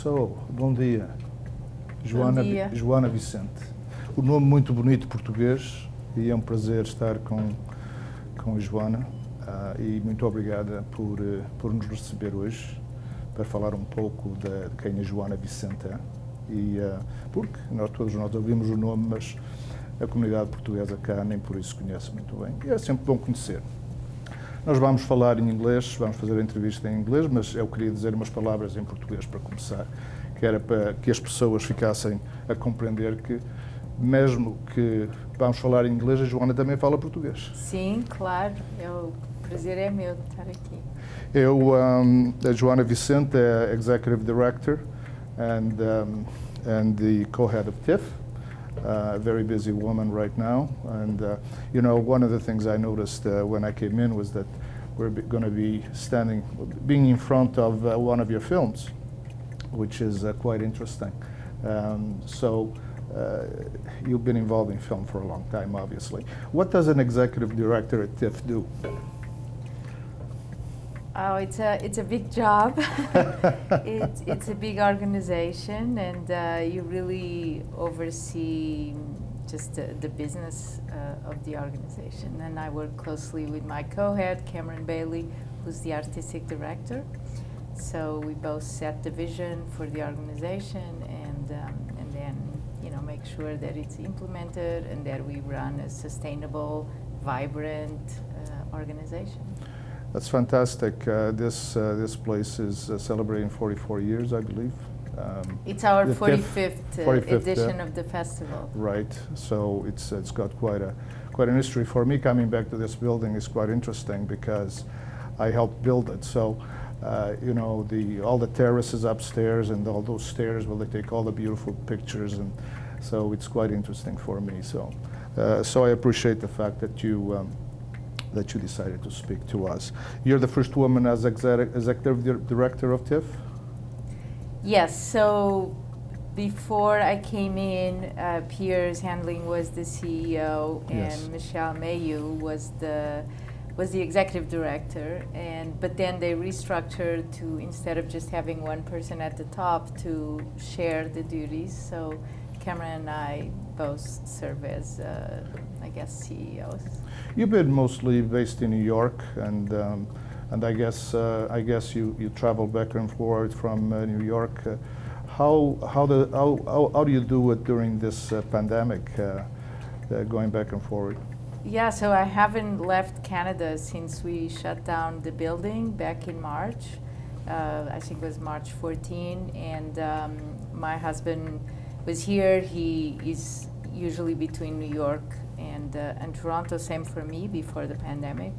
Bom dia. Bom dia. Joana Vicente. O nome muito bonito português e é um prazer estar com a Joana e muito obrigada por nos receber hoje para falar um pouco de quem a Joana Vicente é. Porque todos nós ouvimos o nome, mas a comunidade portuguesa cá nem por isso conhece muito bem. E é sempre bom conhecer. Nós vamos falar em inglês, vamos fazer a entrevista em inglês, mas eu queria dizer umas palavras em português para começar, que era para que as pessoas ficassem a compreender que, mesmo que vamos falar em inglês, a Joana também fala português. Sim, claro. O prazer é meu de estar aqui. A Joana Vicente é Executive Director and the co-head of Tiff. A very busy woman right now, and one of the things I noticed when I came in was that we're going to be being in front of one of your films, which is quite interesting. You've been involved in film for a long time, obviously. What does an executive director at TIFF do? Oh, it's a big job. it's a big organization, and you really oversee just the business of the organization. And I work closely with my co-head, Cameron Bailey, who's the artistic director. So we both set the vision for the organization, and then make sure that it's implemented and that we run a sustainable, vibrant organization. That's fantastic. This place is celebrating 44 years, I believe. It's our 45th edition of the festival. Right. So it's got quite an history. For me, coming back to this building is quite interesting because I helped build it. So all the terraces upstairs and all those stairs, well, they take all the beautiful pictures, and so it's quite interesting for me. So I appreciate the fact that you decided to speak to us. You're the first woman as executive director of TIFF? Yes, so before I came in, Piers Handling was the CEO, Yes. and Michelle Mayu was the executive director, but then they restructured to, instead of just having one person at the top, to share the duties. So Cameron and I both serve as, CEOs. You've been mostly based in New York, and I guess you travel back and forth from New York. How do you do it during this pandemic, going back and forth? Yeah, so I haven't left Canada since we shut down the building back in March. I think it was March 14, and my husband was here. He is usually between New York and Toronto, same for me before the pandemic.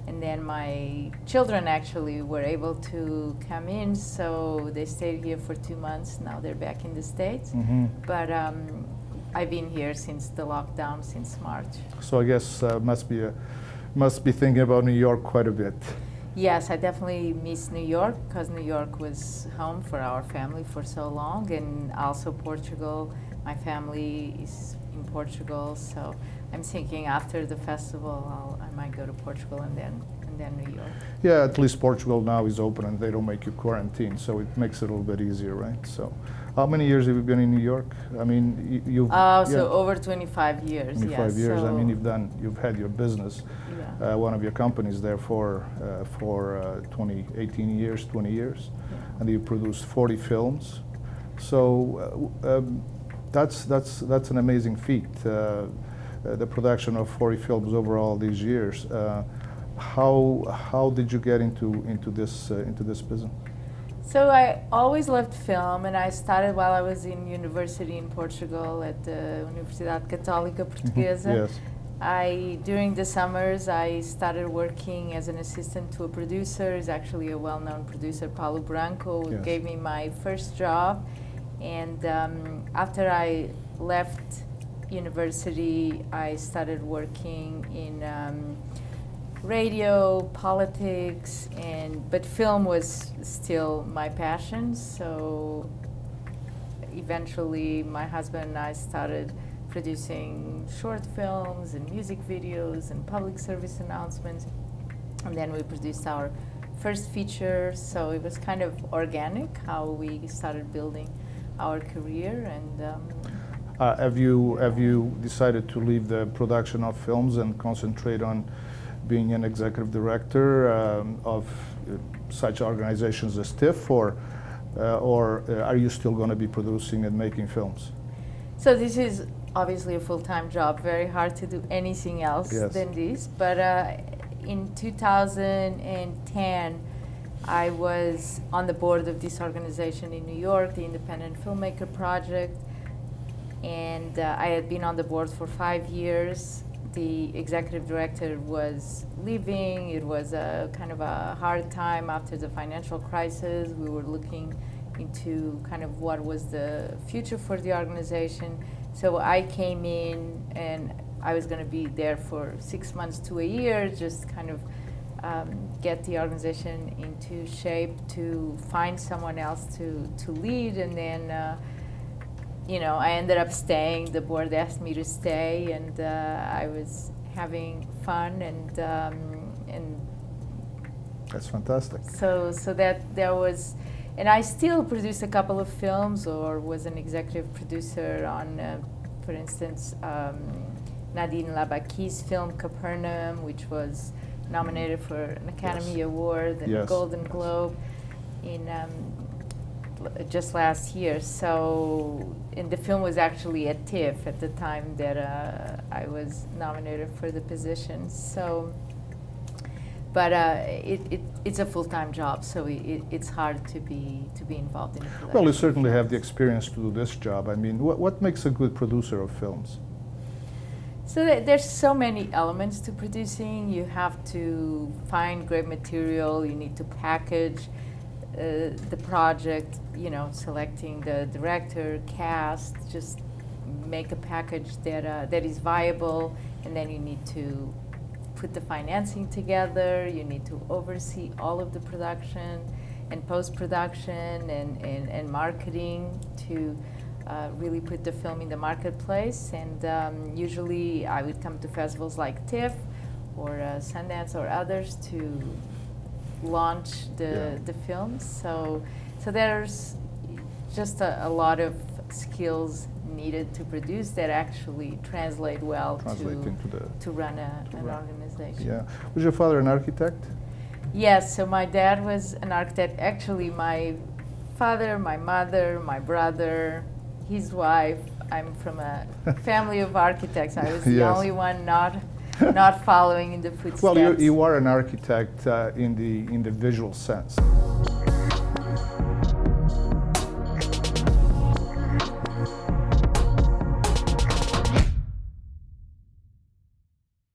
And then my children actually were able to come in, so they stayed here for 2 months. Now they're back in the States. Mm-hmm. But I've been here since the lockdown, since March. So I guess must be thinking about New York quite a bit. Yes, I definitely miss New York because New York was home for our family for so long, and also Portugal. My family is in Portugal, so I'm thinking after the festival I might go to Portugal and then New York. Yeah, at least Portugal now is open and they don't make you quarantine, so it makes it a little bit easier, right? So, how many years have you been in New York? I mean, you've so over 25 years. 25 years. So I mean, you've had your business, one of your companies there for 18 years, 20 years, and you produced 40 films. So that's an amazing feat. The production of 40 films over all these years. How did you get into this business? So I always loved film, and I started while I was in university in Portugal at the Universidade Católica Portuguesa. Yes. During the summers, I started working as an assistant to a producer. He's actually a well-known producer, Paulo Branco, who Yes. gave me my first job. And after I left university, I started working in radio, politics, but film was still my passion. So eventually my husband and I started producing short films and music videos and public service announcements. And then we produced our first feature, so it was kind of organic how we started building our career. And have you decided to leave the production of films and concentrate on being an executive director of such organizations as Tiff, or are you still going to be producing and making films? So this is obviously a full-time job, very hard to do anything else than this. But in 2010, I was on the board of this organization in New York, the Independent Filmmaker Project, and I had been on the board for 5 years. The executive director was leaving. It was a kind of a hard time after the financial crisis. We were looking into kind of what was the future for the organization. So I came in, and I was going to be there for 6 months to a year, just kind of get the organization into shape, to find someone else to lead. And then I ended up staying. The board asked me to stay, and I was having fun, and that's fantastic. So that was, and I still produced a couple of films, or was an executive producer on, for instance, Nadine Labaki's film Capernaum, which was nominated for an Academy Award and a Golden Globe in just last year. So, and the film was actually at Tiff at the time that I was nominated for the position. So, but it's a full-time job, so it's hard to be involved in it. Well, you certainly have the experience to do this job. I mean, what makes a good producer of films? So there's so many elements to producing. You have to find great material. You need to package the project, selecting the director, cast, just make a package that is viable, and then you need to put the financing together. You need to oversee all of the production and post-production and marketing to really put the film in the marketplace. And usually I would come to festivals like TIFF or Sundance or others to launch the films. So there's just a lot of skills needed to produce that actually translate well to run an organization. Yeah. Was your father an architect? Yes, so my dad was an architect. Actually, my father, my mother, my brother, his wife, I'm from a family of architects. I was the only one not following in the footsteps. Well, you are an architect in the visual sense.